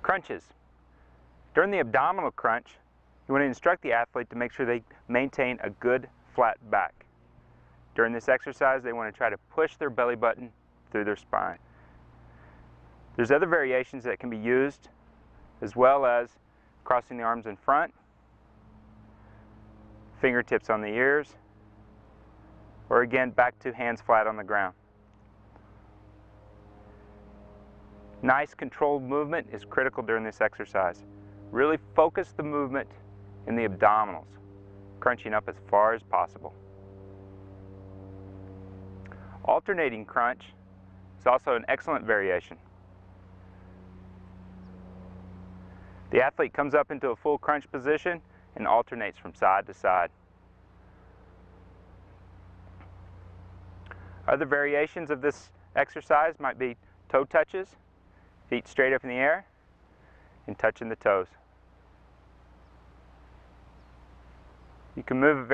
Crunches. During the abdominal crunch, you want to instruct the athlete to make sure they maintain a good flat back. During this exercise, they want to try to push their belly button through their spine. There's other variations that can be used, as well as crossing the arms in front, fingertips on the ears, or again, back to hands flat on the ground. Nice controlled movement is critical during this exercise. Really focus the movement in the abdominals, crunching up as far as possible. Alternating crunch is also an excellent variation. The athlete comes up into a full crunch position and alternates from side to side. Other variations of this exercise might be toe touches, feet straight up in the air, and touching the toes. You can move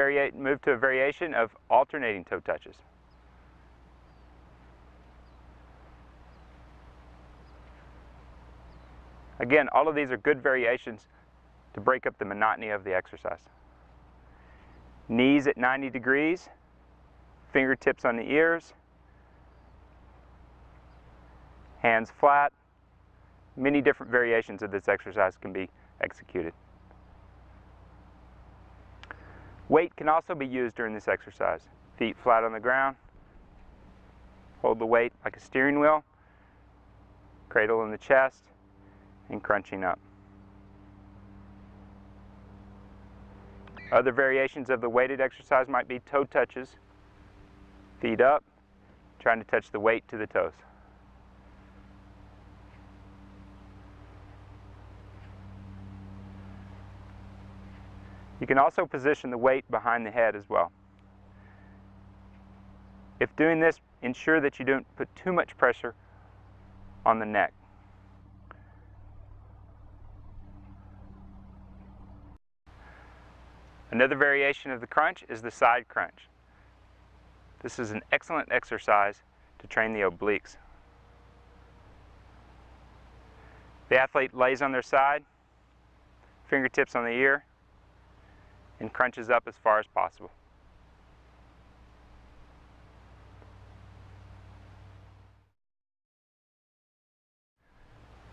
to a variation of alternating toe touches. Again, all of these are good variations to break up the monotony of the exercise. Knees at 90 degrees, fingertips on the ears, hands flat. Many different variations of this exercise can be executed. Weight can also be used during this exercise. Feet flat on the ground. Hold the weight like a steering wheel. Cradle in the chest and crunching up. Other variations of the weighted exercise might be toe touches. Feet up, trying to touch the weight to the toes. You can also position the weight behind the head as well. If doing this, ensure that you don't put too much pressure on the neck. Another variation of the crunch is the side crunch. This is an excellent exercise to train the obliques. The athlete lays on their side, fingertips on the ear, and crunches up as far as possible.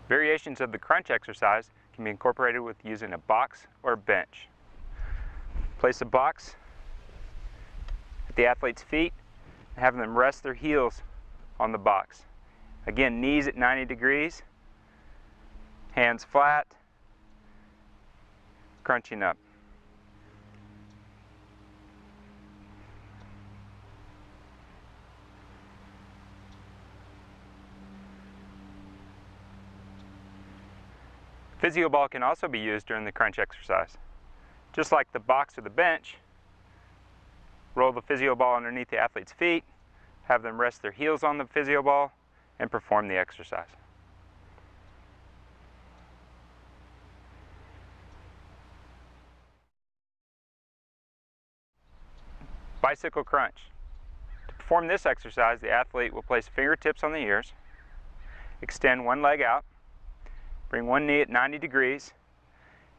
Variations of the crunch exercise can be incorporated with using a box or a bench. Place a box at the athlete's feet and have them rest their heels on the box. Again, knees at 90 degrees, hands flat, crunching up. Physio ball can also be used during the crunch exercise. Just like the box or the bench, roll the physio ball underneath the athlete's feet, have them rest their heels on the physio ball, and perform the exercise. Bicycle crunch. To perform this exercise, the athlete will place fingertips on the ears, extend one leg out, bring one knee at 90 degrees,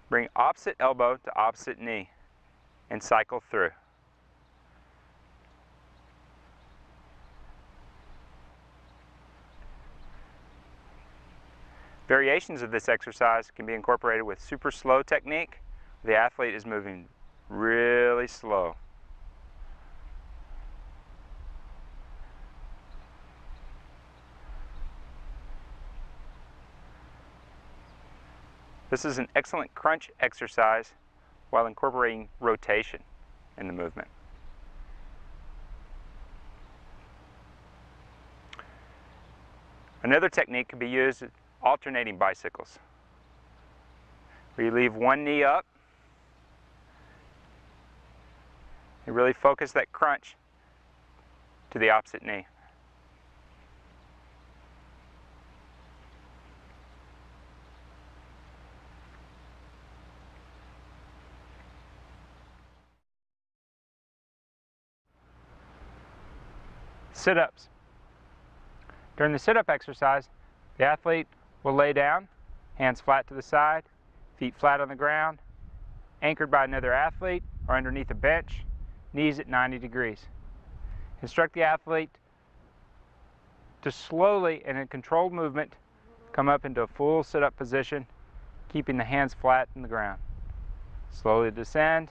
bring opposite elbow to opposite knee, and cycle through. Variations of this exercise can be incorporated with super slow technique. The athlete is moving really slow. This is an excellent crunch exercise while incorporating rotation in the movement. Another technique can be used alternating bicycles, where you leave one knee up and really focus that crunch to the opposite knee. Sit-ups. During the sit-up exercise, the athlete will lay down hands flat to the side, feet flat on the ground, anchored by another athlete or underneath a bench, knees at 90 degrees. Instruct the athlete to slowly and in controlled movement come up into a full sit-up position, keeping the hands flat in the ground. Slowly descend,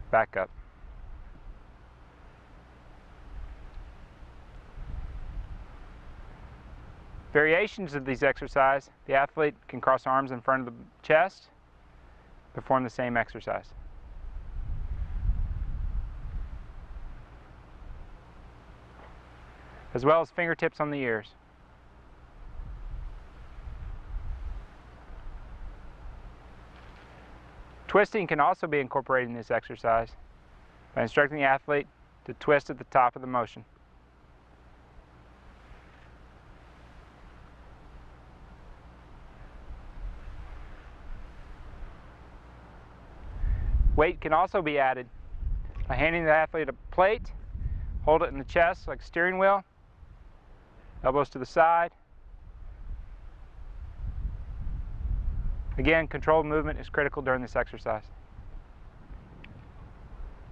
back up. Variations of these exercises, the athlete can cross arms in front of the chest, perform the same exercise. As well as fingertips on the ears. Twisting can also be incorporated in this exercise by instructing the athlete to twist at the top of the motion. Weight can also be added by handing the athlete a plate, hold it in the chest like a steering wheel, elbows to the side. Again, controlled movement is critical during this exercise.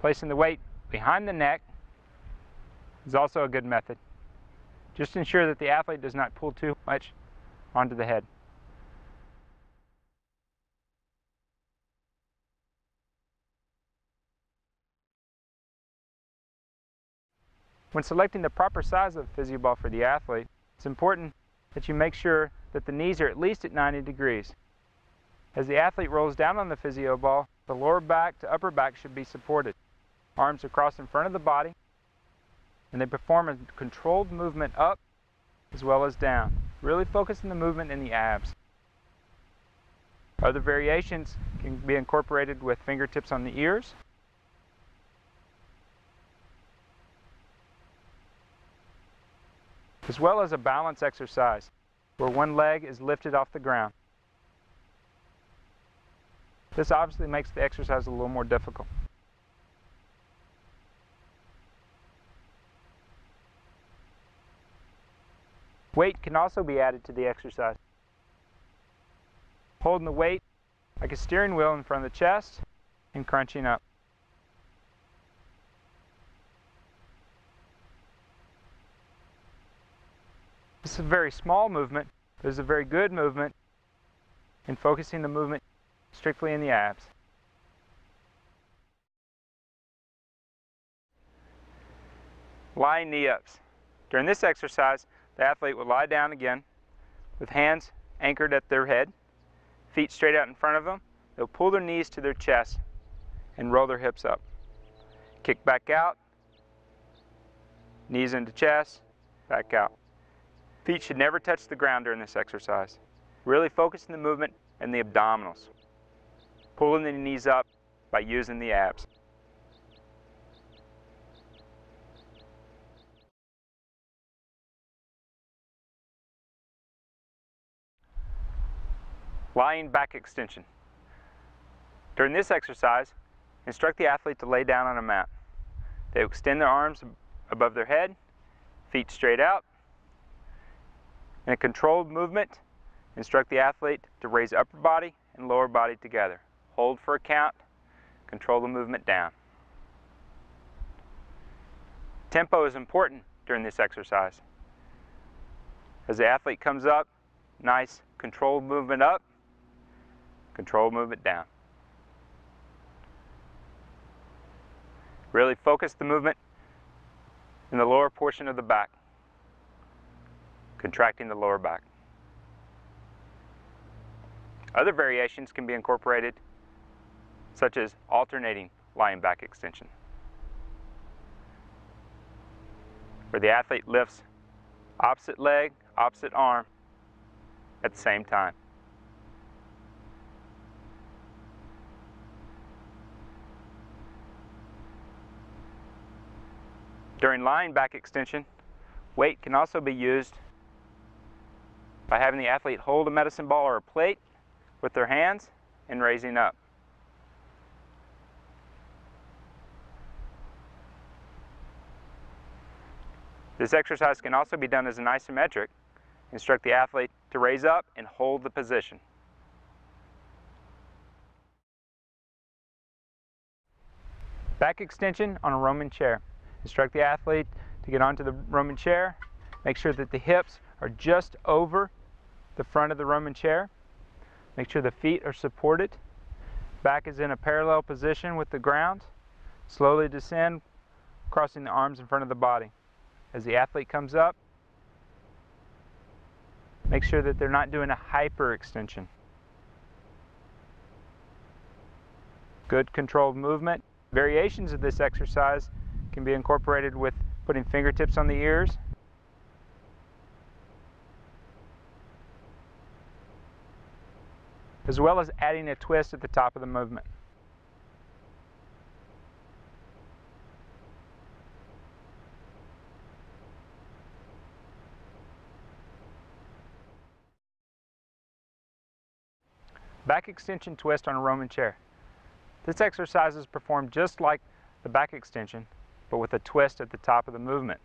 Placing the weight behind the neck is also a good method. Just ensure that the athlete does not pull too much onto the head. When selecting the proper size of the Physio ball for the athlete, it's important that you make sure that the knees are at least at 90 degrees. As the athlete rolls down on the Physio ball, the lower back to upper back should be supported. Arms are crossed in front of the body, and they perform a controlled movement up as well as down, really focusing the movement in the abs. Other variations can be incorporated with fingertips on the ears, as well as a balance exercise where one leg is lifted off the ground. This obviously makes the exercise a little more difficult. Weight can also be added to the exercise. Holding the weight like a steering wheel in front of the chest and crunching up. This is a very small movement, but it's a very good movement in focusing the movement strictly in the abs. Lying knee-ups. During this exercise, the athlete will lie down again with hands anchored at their head, feet straight out in front of them. They'll pull their knees to their chest and roll their hips up. Kick back out, knees into chest, back out. Feet should never touch the ground during this exercise. Really focusing the movement in the abdominals. Pulling the knees up by using the abs. Lying back extension. During this exercise, instruct the athlete to lay down on a mat. They extend their arms above their head, feet straight out. In a controlled movement, instruct the athlete to raise upper body and lower body together. Hold for a count, control the movement down. Tempo is important during this exercise. As the athlete comes up, nice controlled movement up, controlled movement down. Really focus the movement in the lower portion of the back, contracting the lower back. Other variations can be incorporated, such as alternating lying back extension, where the athlete lifts opposite leg, opposite arm at the same time. During lying back extension, weight can also be used by having the athlete hold a medicine ball or a plate with their hands and raising up. This exercise can also be done as an isometric. Instruct the athlete to raise up and hold the position. Back extension on a Roman chair. Instruct the athlete to get onto the Roman chair. Make sure that the hips are just over the front of the Roman chair. Make sure the feet are supported. Back is in a parallel position with the ground. Slowly descend, crossing the arms in front of the body. As the athlete comes up, make sure that they're not doing a hyperextension. Good controlled movement. Variations of this exercise can be incorporated with putting fingertips on the ears, as well as adding a twist at the top of the movement. Back extension twist on a Roman chair. This exercise is performed just like the back extension, but with a twist at the top of the movement.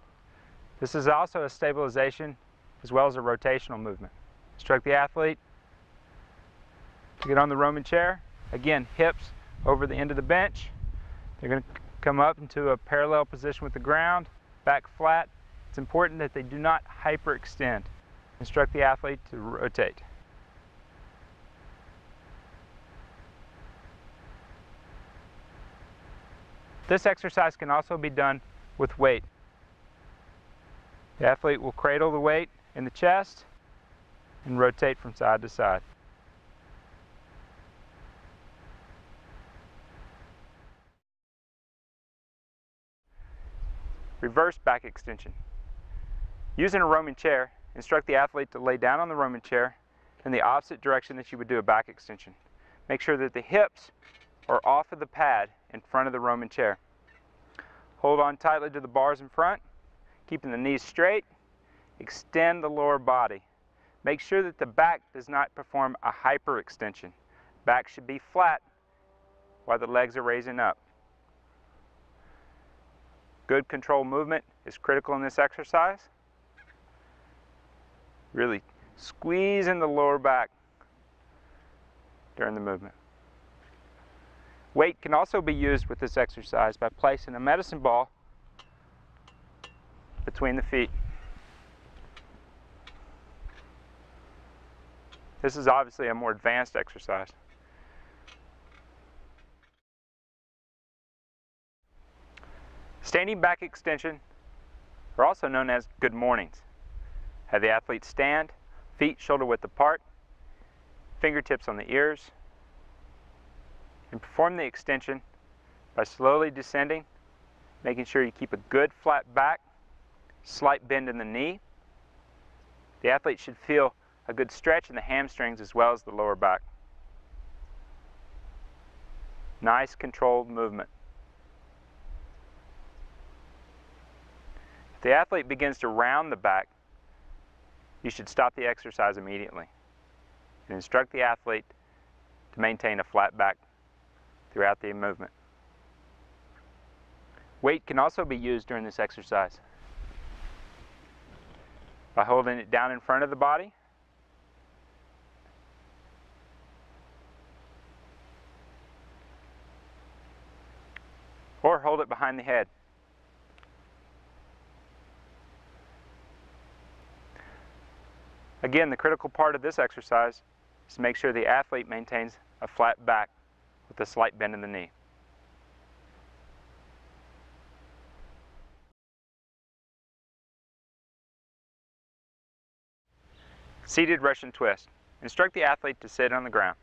This is also a stabilization as well as a rotational movement. Instruct the athlete to get on the Roman chair. Again, hips over the end of the bench. They're going to come up into a parallel position with the ground, back flat. It's important that they do not hyperextend. Instruct the athlete to rotate. This exercise can also be done with weight. The athlete will cradle the weight in the chest and rotate from side to side. Reverse back extension. Using a Roman chair, instruct the athlete to lay down on the Roman chair in the opposite direction that you would do a back extension. Make sure that the hips are off of the pad in front of the Roman chair. Hold on tightly to the bars in front, keeping the knees straight. Extend the lower body. Make sure that the back does not perform a hyperextension. Back should be flat while the legs are raising up. Good control movement is critical in this exercise. Really squeeze in the lower back during the movement. Weight can also be used with this exercise by placing a medicine ball between the feet. This is obviously a more advanced exercise. Standing back extension are also known as good mornings. Have the athlete stand, feet shoulder width apart, fingertips on the ears, and perform the extension by slowly descending, making sure you keep a good flat back, slight bend in the knee. The athlete should feel a good stretch in the hamstrings as well as the lower back. Nice controlled movement. If the athlete begins to round the back, you should stop the exercise immediately and instruct the athlete to maintain a flat back throughout the movement. Weight can also be used during this exercise by holding it down in front of the body, or hold it behind the head. Again, the critical part of this exercise is to make sure the athlete maintains a flat back with a slight bend in the knee. Seated Russian twist. Instruct the athlete to sit on the ground.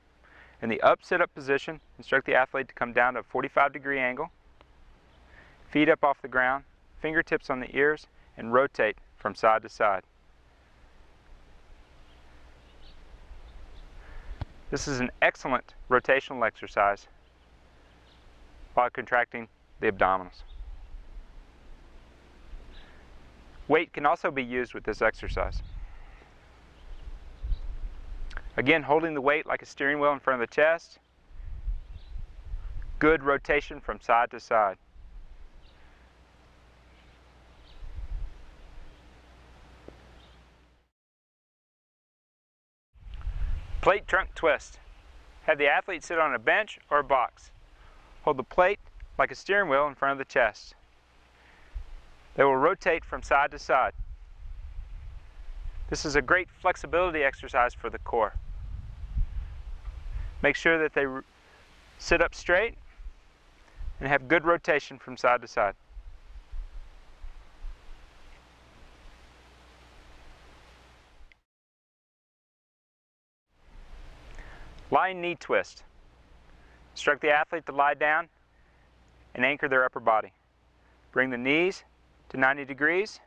In the up sit-up position, instruct the athlete to come down to a 45-degree angle, feet up off the ground, fingertips on the ears, and rotate from side to side. This is an excellent rotational exercise while contracting the abdominals. Weight can also be used with this exercise. Again, holding the weight like a steering wheel in front of the chest. Good rotation from side to side. Plate trunk twist. Have the athlete sit on a bench or a box. Hold the plate like a steering wheel in front of the chest. They will rotate from side to side. This is a great flexibility exercise for the core. Make sure that they sit up straight and have good rotation from side to side. Lying knee twist. Instruct the athlete to lie down and anchor their upper body. Bring the knees to 90 degrees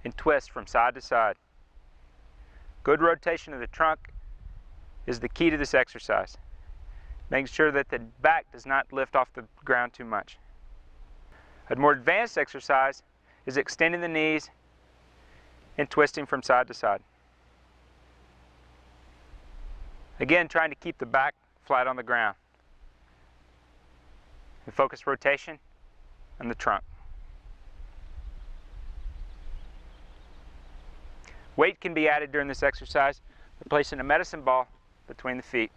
and twist from side to side. Good rotation of the trunk is the key to this exercise. Making sure that the back does not lift off the ground too much. A more advanced exercise is extending the knees and twisting from side to side. Again, trying to keep the back flat on the ground. And focus rotation on the trunk. Weight can be added during this exercise by placing a medicine ball between the feet.